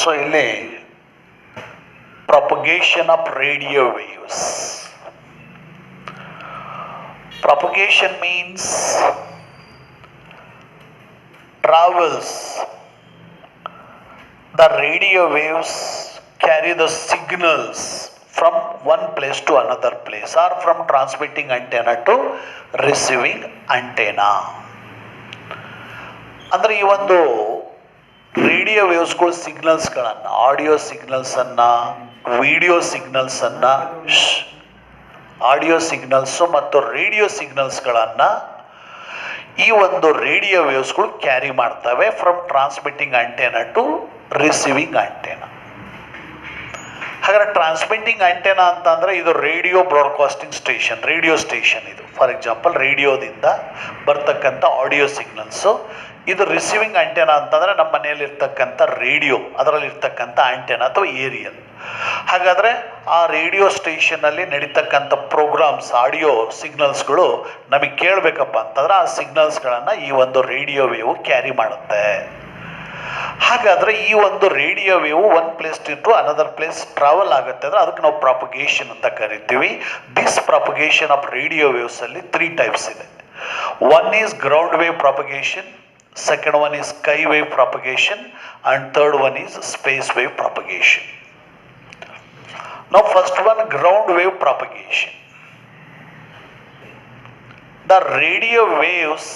So ಇಲ್ಲಿ propagation of radio waves. Propagation means travels. The radio waves carry the signals from one place to another place, or from transmitting antenna to receiving antenna. ಅಂದರೆ ಈ ಒಂದು radio ವೇವ್ಸ್ಗಳು ಸಿಗ್ನಲ್ಸ್ಗಳನ್ನು, audio ಸಿಗ್ನಲ್ಸನ್ನು, video ಸಿಗ್ನಲ್ಸನ್ನು, audio signals ಮತ್ತು radio ಸಿಗ್ನಲ್ಸ್ಗಳನ್ನು ಈ ಒಂದು ರೇಡಿಯೋ ವೇವ್ಸ್ಗಳು ಕ್ಯಾರಿ ಮಾಡ್ತವೆ from transmitting antenna to receiving antenna. ಹಾಗಾದ್ರೆ ಟ್ರಾನ್ಸ್ಮಿಟಿಂಗ್ ಆಂಟೆನಾ ಅಂತಂದರೆ ಇದು radio broadcasting station, radio station ಇದು. ಫಾರ್ ಎಕ್ಸಾಂಪಲ್ ರೇಡಿಯೋದಿಂದ ಬರ್ತಕ್ಕಂಥ ಆಡಿಯೋ ಸಿಗ್ನಲ್ಸು. ಇದು ರಿಸೀವಿಂಗ್ ಆಂಟೆನಾ ಅಂತಂದರೆ ನಮ್ಮ ಮನೆಯಲ್ಲಿರ್ತಕ್ಕಂಥ ರೇಡಿಯೋ, ಅದರಲ್ಲಿರ್ತಕ್ಕಂಥ ಆಂಟೆನಾ ಅಥವಾ ಏರಿಯಲ್. ಹಾಗಾದರೆ ಆ ರೇಡಿಯೋ ಸ್ಟೇಷನ್ನಲ್ಲಿ ನಡೀತಕ್ಕಂಥ ಪ್ರೋಗ್ರಾಮ್ಸ್, ಆಡಿಯೋ ಸಿಗ್ನಲ್ಸ್ಗಳು ನಮಗೆ ಕೇಳಬೇಕಪ್ಪ ಅಂತಂದರೆ ಆ ಸಿಗ್ನಲ್ಸ್ಗಳನ್ನು ಈ ಒಂದು ರೇಡಿಯೋ ವೇವ್ ಕ್ಯಾರಿ ಮಾಡುತ್ತೆ. ಹಾಗಾದರೆ ಈ ಒಂದು radio wave one place to another place travel ಆಗುತ್ತೆ ಅಂದರೆ ಅದಕ್ಕೆ ನಾವು ಪ್ರಾಪಗೇಷನ್ ಅಂತ ಕರಿತೀವಿ. ದಿಸ್ ಪ್ರಾಪಗೇಷನ್ ಆಫ್ ರೇಡಿಯೋ ವೇವ್ಸಲ್ಲಿ 3 ಟೈಪ್ಸ್ ಇದೆ. One is ground wave propagation, second one is sky wave propagation, and third one is space wave propagation. Now first one, ground wave propagation. The radio waves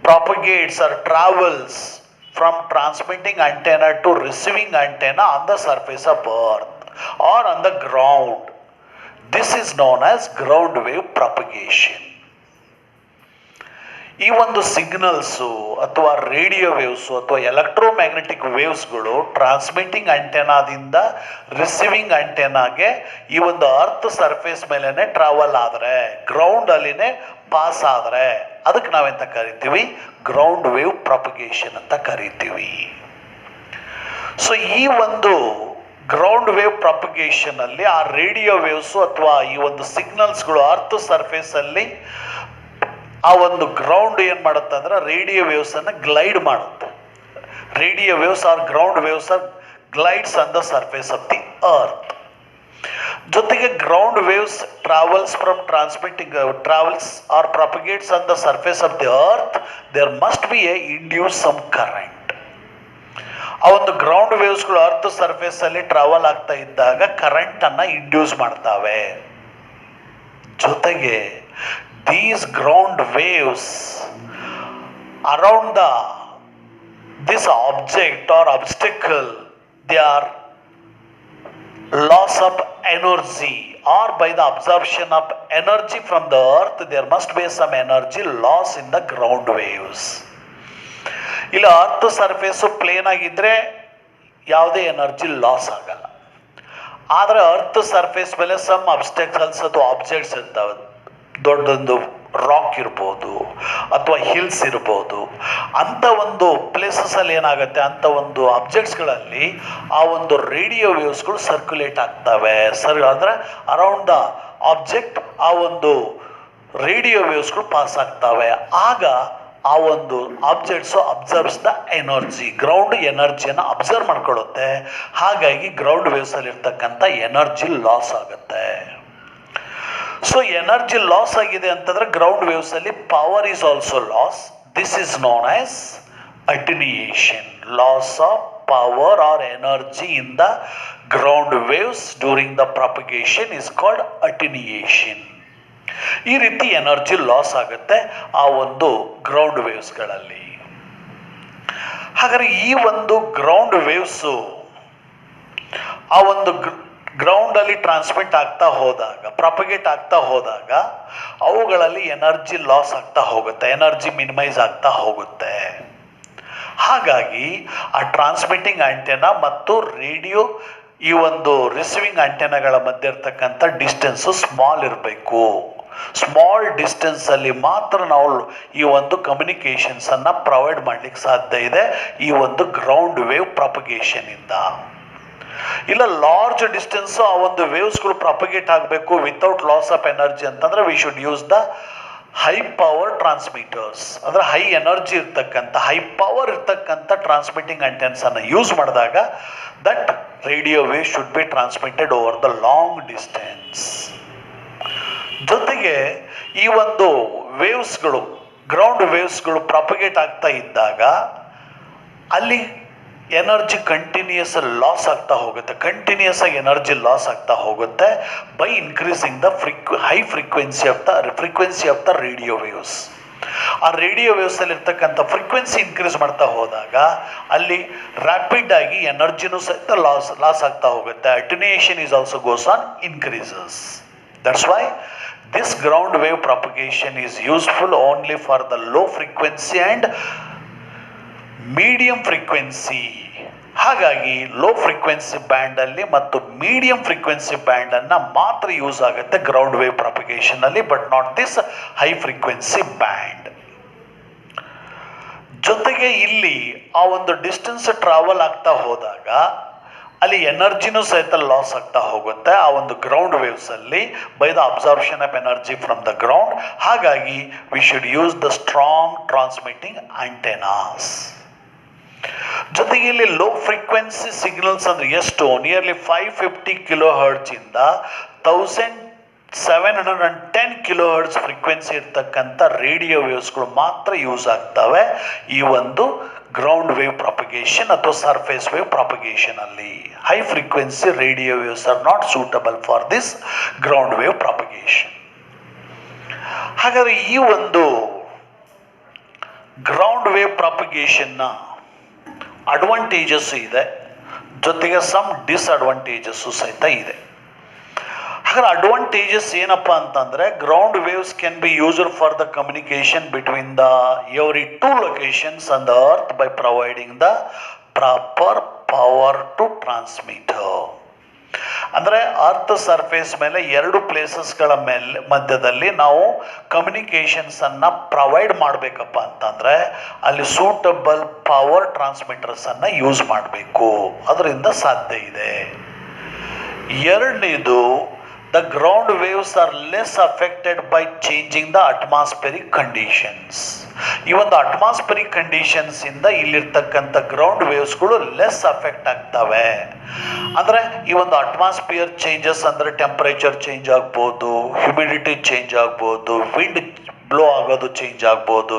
propagates or travels from transmitting antenna to receiving antenna on the surface of earth or on the ground. This is known as ground wave propagation. ಈ ಒಂದು signals ಅಥವಾ radio waves ಅಥವಾ electromagnetic ವೇವ್ಸ್ಗಳು transmitting ಆಂಟೆನಾದಿಂದ receiving ಆಂಟೆನಾಗೆ ಈ ಒಂದು earth surface ಮೇಲೇ travel ಆದರೆ, ಗ್ರೌಂಡಲ್ಲಿನೇ pass ಆದರೆ ಅದಕ್ಕೆ ನಾವೆಂತ ಕರಿತೀವಿ? ಗ್ರೌಂಡ್ ವೇವ್ ಪ್ರಾಪಗೇಷನ್ ಅಂತ ಕರಿತೀವಿ. ಸೊ ಈ ಒಂದು ಗ್ರೌಂಡ್ ವೇವ್ ಪ್ರಾಪಗೇಷನಲ್ಲಿ ಆ ರೇಡಿಯೋ ವೇವ್ಸು ಅಥವಾ ಈ ಒಂದು ಸಿಗ್ನಲ್ಸ್ಗಳು ಅರ್ತ್ ಸರ್ಫೇಸಲ್ಲಿ ಆ ಒಂದು ಗ್ರೌಂಡ್ ಏನು ಮಾಡುತ್ತೆ ಅಂದರೆ ರೇಡಿಯೋ ವೇವ್ಸನ್ನು ಗ್ಲೈಡ್ ಮಾಡುತ್ತೆ. Radio waves are ground waves are glides on the surface of the earth. ಜೊತೆಗೆ ground waves travels from travels are propagates on the surface of the earth, there must be a induce some current. ಆ ಒಂದು ground ವೇವ್ಸ್ಗಳು earth ಸರ್ಫೇಸಲ್ಲಿ travel ಆಗ್ತಾ ಇದ್ದಾಗ ಕರೆಂಟನ್ನು induce ಮಾಡ್ತಾವೆ. ಜೊತೆಗೆ these ground waves around this object or obstacle, they are loss of energy, or by the absorption of energy from the earth there must be some energy loss in the ground waves. ಇಲ್ಲ earth surface plane ಆಗಿದ್ದರೆ ಯಾವುದೇ energy loss ಆಗಲ್ಲ. ಆದರೆ earth surface ಮೇಲೆ some ಅಬ್ಸ್ಟೆಕಲ್ಸ್ ಅಥವಾ objects ಇರ್ತಾವೆ. ದೊಡ್ಡದೊಂದು rock ಇರ್ಬೋದು ಅಥವಾ ಹಿಲ್ಸ್ ಇರ್ಬೋದು. ಅಂಥ ಒಂದು ಪ್ಲೇಸಸಲ್ಲಿ ಏನಾಗುತ್ತೆ, ಅಂಥ ಒಂದು ಆಬ್ಜೆಕ್ಟ್ಸ್ಗಳಲ್ಲಿ ಆ ಒಂದು ರೇಡಿಯೋ ವೇವ್ಸ್ಗಳು ಸರ್ಕ್ಯುಲೇಟ್ ಆಗ್ತವೆ. ಅಂದರೆ ಅರೌಂಡ್ ದ ಆಬ್ಜೆಕ್ಟ್ ಆ ಒಂದು ರೇಡಿಯೋ ವೇವ್ಸ್ಗಳು ಪಾಸ್ ಆಗ್ತವೆ. ಆಗ ಆ ಒಂದು objects absorbs the energy, ground ಎನರ್ಜಿಯನ್ನು ಅಬ್ಸರ್ವ್ ಮಾಡ್ಕೊಳ್ಳುತ್ತೆ. ಹಾಗಾಗಿ ಗ್ರೌಂಡ್ ವೇವ್ಸಲ್ಲಿ ಇರ್ತಕ್ಕಂಥ ಎನರ್ಜಿ ಲಾಸ್ ಆಗುತ್ತೆ. ಸೊ ಎನರ್ಜಿ ಲಾಸ್ ಆಗಿದೆ ಅಂತಂದರೆ ಗ್ರೌಂಡ್ ವೇವ್ಸಲ್ಲಿ power is also loss. This is known as attenuation. Loss of power or energy in the ground waves during the propagation is called attenuation. ಈ ರೀತಿ energy loss ಆಗುತ್ತೆ ಆ ಒಂದು ground ವೇವ್ಸ್ಗಳಲ್ಲಿ. ಹಾಗಾದರೆ ಈ ಒಂದು ಗ್ರೌಂಡ್ ವೇವ್ಸು ಆ ಒಂದು ಗ್ರೌಂಡಲ್ಲಿ ಟ್ರಾನ್ಸ್ಮಿಟ್ ಆಗ್ತಾ ಹೋದಾಗ, ಪ್ರಾಪಗೇಟ್ ಆಗ್ತಾ ಹೋದಾಗ ಅವುಗಳಲ್ಲಿ ಎನರ್ಜಿ ಲಾಸ್ ಆಗ್ತಾ ಹೋಗುತ್ತೆ, ಎನರ್ಜಿ ಮಿನಿಮೈಸ್ ಆಗ್ತಾ ಹೋಗುತ್ತೆ. ಹಾಗಾಗಿ ಆ ಟ್ರಾನ್ಸ್ಮಿಟಿಂಗ್ ಆಂಟೆನಾ ಮತ್ತು ರೇಡಿಯೋ ಈ ಒಂದು ರಿಸೀವಿಂಗ್ ಆಂಟೆನಾಗಳ ಮಧ್ಯೆ ಇರ್ತಕ್ಕಂಥ ಡಿಸ್ಟೆನ್ಸು ಸ್ಮಾಲ್ ಇರಬೇಕು. ಸ್ಮಾಲ್ ಡಿಸ್ಟೆನ್ಸಲ್ಲಿ ಮಾತ್ರ ನಾವು ಈ ಒಂದು ಕಮ್ಯುನಿಕೇಷನ್ಸನ್ನು ಪ್ರೊವೈಡ್ ಮಾಡಲಿಕ್ಕೆ ಸಾಧ್ಯ ಇದೆ ಈ ಒಂದು ಗ್ರೌಂಡ್ ವೇವ್ ಪ್ರಾಪಗೇಷನಿಂದ. ಇಲ್ಲ ಲಾರ್ಜ್ ಡಿಸ್ಟೆನ್ಸು ಆ ಒಂದು ವೇವ್ಸ್ಗಳು ಪ್ರಾಪಗೇಟ್ ಆಗಬೇಕು ವಿತೌಟ್ ಲಾಸ್ ಆಫ್ ಎನರ್ಜಿ ಅಂತಂದರೆ V should use the high power transmitters ಅಂದರೆ ಹೈ ಎನರ್ಜಿ ಇರ್ತಕ್ಕಂಥ ಹೈ ಪವರ್ ಇರ್ತಕ್ಕಂಥ ಟ್ರಾನ್ಸ್ಮಿಟಿಂಗ್ ಆಂಟೆನ್ಸನ್ನು ಯೂಸ್ ಮಾಡಿದಾಗ that radio wave should be transmitted over the long distance. ಜೊತೆಗೆ ಈ ಒಂದು ವೇವ್ಸ್ಗಳು ಗ್ರೌಂಡ್ ವೇವ್ಸ್ಗಳು ಪ್ರಾಪಗೇಟ್ ಆಗ್ತಾ ಇದ್ದಾಗ ಅಲ್ಲಿ ಎನರ್ಜಿ ಕಂಟಿನ್ಯೂಸ್ ಲಾಸ್ ಆಗ್ತಾ ಹೋಗುತ್ತೆ, ಕಂಟಿನ್ಯೂಸ್ ಆಗಿ ಎನರ್ಜಿ ಲಾಸ್ ಆಗ್ತಾ ಹೋಗುತ್ತೆ by increasing the high frequency of the radio waves. ಆ ರೇಡಿಯೋ ವೇವ್ಸಲ್ಲಿ ಇರ್ತಕ್ಕಂಥ ಫ್ರೀಕ್ವೆನ್ಸಿ ಇನ್ಕ್ರೀಸ್ ಮಾಡ್ತಾ ಹೋದಾಗ ಅಲ್ಲಿ ರ್ಯಾಪಿಡ್ ಆಗಿ ಎನರ್ಜಿನೂ ಸಹಿತ ಲಾಸ್ ಆಗ್ತಾ ಹೋಗುತ್ತೆ. Attenuation is also goes on increases. That's why this ground wave propagation is useful only for the low frequency and medium frequency. ಹಾಗಾಗಿ ಲೋ ಫ್ರೀಕ್ವೆನ್ಸಿ ಬ್ಯಾಂಡಲ್ಲಿ ಮತ್ತು ಮೀಡಿಯಂ ಫ್ರೀಕ್ವೆನ್ಸಿ ಬ್ಯಾಂಡನ್ನು ಮಾತ್ರ ಯೂಸ್ ಆಗುತ್ತೆ ಗ್ರೌಂಡ್ ವೇವ್ ಪ್ರಾಪಗೇಷನಲ್ಲಿ, but not this high frequency band. ಜೊತೆಗೆ ಇಲ್ಲಿ ಆ ಒಂದು ಡಿಸ್ಟೆನ್ಸ್ ಟ್ರಾವೆಲ್ ಆಗ್ತಾ ಹೋದಾಗ ಅಲ್ಲಿ ಎನರ್ಜಿನೂ ಸಹಿತ ಲಾಸ್ ಆಗ್ತಾ ಹೋಗುತ್ತೆ ಆ ಒಂದು ಗ್ರೌಂಡ್ ವೇವ್ಸಲ್ಲಿ by the absorption of energy from the ground. ಹಾಗಾಗಿ we should use the strong transmitting antennas. ಜೊತೆಗೆ ಇಲ್ಲಿ ಲೋ ಫ್ರೀಕ್ವೆನ್ಸಿ ಸಿಗ್ನಲ್ಸ್ ಅಂದರೆ ಎಷ್ಟು, ನಿಯರ್ಲಿ 550 ಕಿಲೋ ಹರ್ಟ್ಜಿಂದ 1710 ಕಿಲೋ ಹರ್ಟ್ಸ್ ಫ್ರೀಕ್ವೆನ್ಸಿ ಇರ್ತಕ್ಕಂಥ ರೇಡಿಯೋ ವೇವ್ಸ್ಗಳು ಮಾತ್ರ ಯೂಸ್ ಆಗ್ತವೆ ಈ ಒಂದು ಗ್ರೌಂಡ್ ವೇವ್ ಪ್ರಾಪಗೇಷನ್ ಅಥವಾ ಸರ್ಫೇಸ್ ವೇವ್ ಪ್ರಾಪಗೇಷನ್ ಅಲ್ಲಿ. High frequency radio waves are not suitable for this ground wave propagation. ಹಾಗಾದರೆ ಈ ಒಂದು ಗ್ರೌಂಡ್ ವೇವ್ ಪ್ರಾಪಗೇಷನ್ನ ಅಡ್ವಾಂಟೇಜಸ್ಸು ಇದೆ, ಜೊತೆಗೆ ಸಮ್ ಡಿಸ್ಅಡ್ವಾಂಟೇಜಸ್ಸು ಸಹಿತ ಇದೆ. ಹಾಗಾದ್ರೆ ಅಡ್ವಾಂಟೇಜಸ್ ಏನಪ್ಪ ಅಂತಂದರೆ ground waves can be used for the communication between the every 2 locations on the earth by providing the proper power to transmitter. ಅಂದರೆ ಅರ್ತ್ ಸರ್ಫೇಸ್ ಮೇಲೆ 2 ಪ್ಲೇಸಸ್ಗಳ ಮಧ್ಯದಲ್ಲಿ ನಾವು ಕಮ್ಯುನಿಕೇಷನ್ಸನ್ನು ಪ್ರೊವೈಡ್ ಮಾಡಬೇಕಪ್ಪ ಅಂತಂದರೆ ಅಲ್ಲಿ ಸೂಟಬಲ್ ಪವರ್ ಟ್ರಾನ್ಸ್ಮಿಟರ್ಸನ್ನು ಯೂಸ್ ಮಾಡಬೇಕು, ಅದರಿಂದ ಸಾಧ್ಯ ಇದೆ. ಎರಡನೇದು, the ground waves R less affected by changing the atmospheric conditions. ಈ ಒಂದು ಅಟ್ಮಾಸ್ಫಿಯರಿಕ್ ಕಂಡೀಷನ್ಸಿಂದ ಇಲ್ಲಿರ್ತಕ್ಕಂಥ ಗ್ರೌಂಡ್ ವೇವ್ಸ್ಗಳು ಲೆಸ್ ಅಫೆಕ್ಟ್ ಆಗ್ತವೆ. ಅಂದರೆ ಈ ಒಂದು ಅಟ್ಮಾಸ್ಫಿಯರ್ ಚೇಂಜಸ್ ಅಂದರೆ ಟೆಂಪರೇಚರ್ ಚೇಂಜ್ ಆಗ್ಬೋದು, ಹ್ಯುಮಿಡಿಟಿ ಚೇಂಜ್ ಆಗ್ಬೋದು, ವಿಂಡ್ ಬ್ಲೋ ಆಗೋದು ಚೇಂಜ್ ಆಗ್ಬೋದು,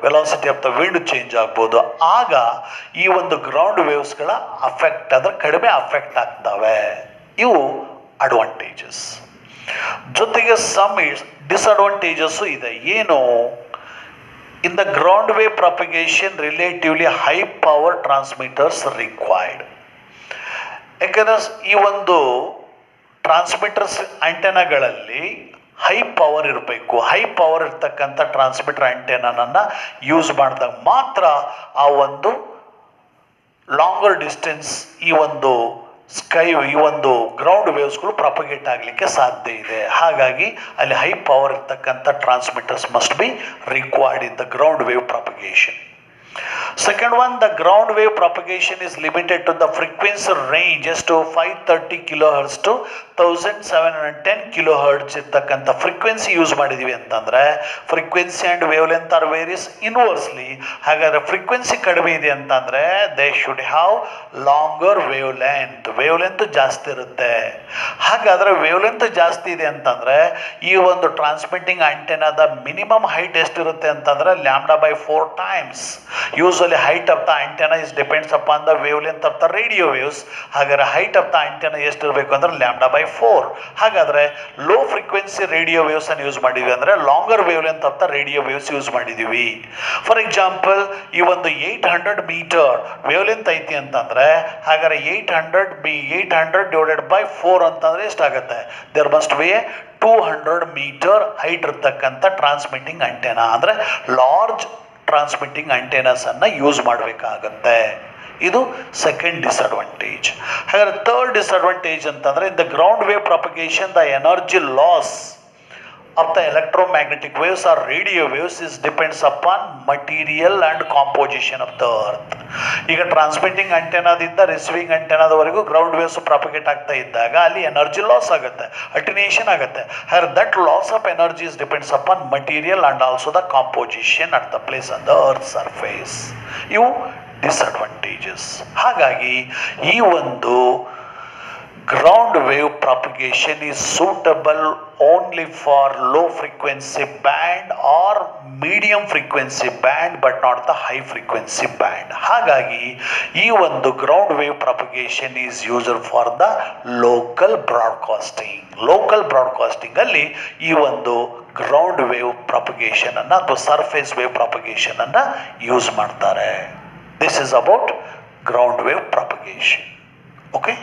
velocity of the wind change ಆಗ್ಬೋದು. ಆಗ ಈ ಒಂದು ಗ್ರೌಂಡ್ ವೇವ್ಸ್ಗಳ ಅಫೆಕ್ಟ್ ಅಂದರೆ ಕಡಿಮೆ ಅಫೆಕ್ಟ್ ಆಗ್ತವೆ. ಇವು ಅಡ್ವಾಂಟೇಜಸ್. ಜೊತೆಗೆ ಸಮ್ ಡಿಸ್ಅಡ್ವಾಂಟೇಜಸ್ಸು ಇದೆ. ಏನು, ಇನ್ the ground wave propagation relatively high power transmitters required. ಯಾಕಂದರೆ ಈ ಒಂದು ಟ್ರಾನ್ಸ್ಮಿಟರ್ಸ್ ಆಂಟೆನಾಗಳಲ್ಲಿ ಹೈ ಪವರ್ ಇರಬೇಕು. ಹೈ ಪವರ್ ಇರ್ತಕ್ಕಂಥ ಟ್ರಾನ್ಸ್ಮಿಟರ್ ಆಂಟೆನಾನನ್ನು ಯೂಸ್ ಮಾಡಿದಾಗ ಮಾತ್ರ ಆ ಒಂದು ಲಾಂಗರ್ ಡಿಸ್ಟೆನ್ಸ್ ಈ ಒಂದು ಈ ಒಂದು ಗ್ರೌಂಡ್ ವೇವ್ಸ್ಗಳು ಪ್ರಾಪಗೇಟ್ ಆಗಲಿಕ್ಕೆ ಸಾಧ್ಯ ಇದೆ. ಹಾಗಾಗಿ ಅಲ್ಲಿ ಹೈ ಪವರ್ ಇರ್ತಕ್ಕಂಥ transmitters must be required in the ground wave propagation. Second one, the ground wave propagation is limited to the frequency range just to 530 kilohertz to 1710 kilohertz ಇರ್ತಕ್ಕಂಥ ಫ್ರೀಕ್ವೆನ್ಸಿ ಯೂಸ್ ಮಾಡಿದ್ದೀವಿ ಅಂತಂದರೆ frequency and wave length are various inversely. ಹಾಗಾದರೆ frequency ಕಡಿಮೆ ಇದೆ ಅಂತಂದರೆ they should have longer wave length ಜಾಸ್ತಿ ಇರುತ್ತೆ. ಹಾಗಾದರೆ ವೇವ್ ಲೆಂತ್ ಜಾಸ್ತಿ ಇದೆ ಅಂತಂದರೆ ಈ ಒಂದು ಟ್ರಾನ್ಸ್ಮಿಟಿಂಗ್ ಆಂಟೆನಾದ ಮಿನಿಮಮ್ ಹೈಟ್ ಎಷ್ಟಿರುತ್ತೆ ಅಂತಂದರೆ λ/4 times. Usually height of the antenna is depends upon the wavelength of the radio waves. ಹಾಗಾದರೆ height of the antenna ಎಷ್ಟಿರಬೇಕು ಅಂದರೆ λ/4. ಹಾಗಾದರೆ ಲೋ ಫ್ರೀಕ್ವೆನ್ಸಿ ರೇಡಿಯೋ ವೇವ್ಸ್ ಅನ್ನು ಯೂಸ್ ಮಾಡಿದ್ವಿ ಅಂದರೆ longer wavelength of the radio waves use ಮಾಡಿದ್ದೀವಿ. For example ಈ ಒಂದು 800 ಮೀಟರ್ ವೇವ್ಲೆಂತ್ ಐತಿ ಅಂತಂದರೆ ಹಾಗಾದರೆ 800 ಡಿವೈಡೆಡ್ ಬೈ 4 ಅಂತಂದರೆ ಎಷ್ಟಾಗುತ್ತೆ? There must be 200 metre height ಇರ್ತಕ್ಕಂಥ ಟ್ರಾನ್ಸ್ಮಿಟಿಂಗ್ ಆಂಟೆನಾ ಅಂದರೆ ಲಾರ್ಜ್ ಟ್ರಾನ್ಸ್ಮಿಟಿಂಗ್ ಆಂಟೆನಾಸನ್ನು ಯೂಸ್ ಮಾಡಬೇಕಾಗತ್ತೆ. ಇದು ಸೆಕೆಂಡ್ ಡಿಸ್ಅಡ್ವಾಂಟೇಜ್. ಹಾಗಾದರೆ ಥರ್ಡ್ ಡಿಸ್ಅಡ್ವಾಂಟೇಜ್ ಅಂತಂದರೆ in the ground wave propagation the energy loss of the electromagnetic waves or radio waves is depends upon material and composition of the earth. ಈಗ transmitting ಆಂಟೆನಾದಿಂದ receiving ಆಂಟೆನಾದವರೆಗೂ ground waves propagate ಆಗ್ತಾ ಇದ್ದಾಗ ಅಲ್ಲಿ energy loss ಆಗುತ್ತೆ, attenuation ಆಗುತ್ತೆ. Here that loss of energy is depends upon material and also the composition at the place on the earth surface. ಇವು disadvantages. ಹಾಗಾಗಿ ಈ ಒಂದು ground wave propagation is suitable only for low frequency band or medium frequency band but not the high frequency band. ಹಾಗಾಗಿ ಈ ಒಂದು ground wave propagation is used for the local broadcasting. Local broadcasting ಅಲ್ಲಿ ಈ ಒಂದು ground wave propagation ಅನ್ನ ಅಥವಾ surface wave propagation ಅನ್ನ use ಮಾಡ್ತಾರೆ. This is about ground wave propagation. Okay.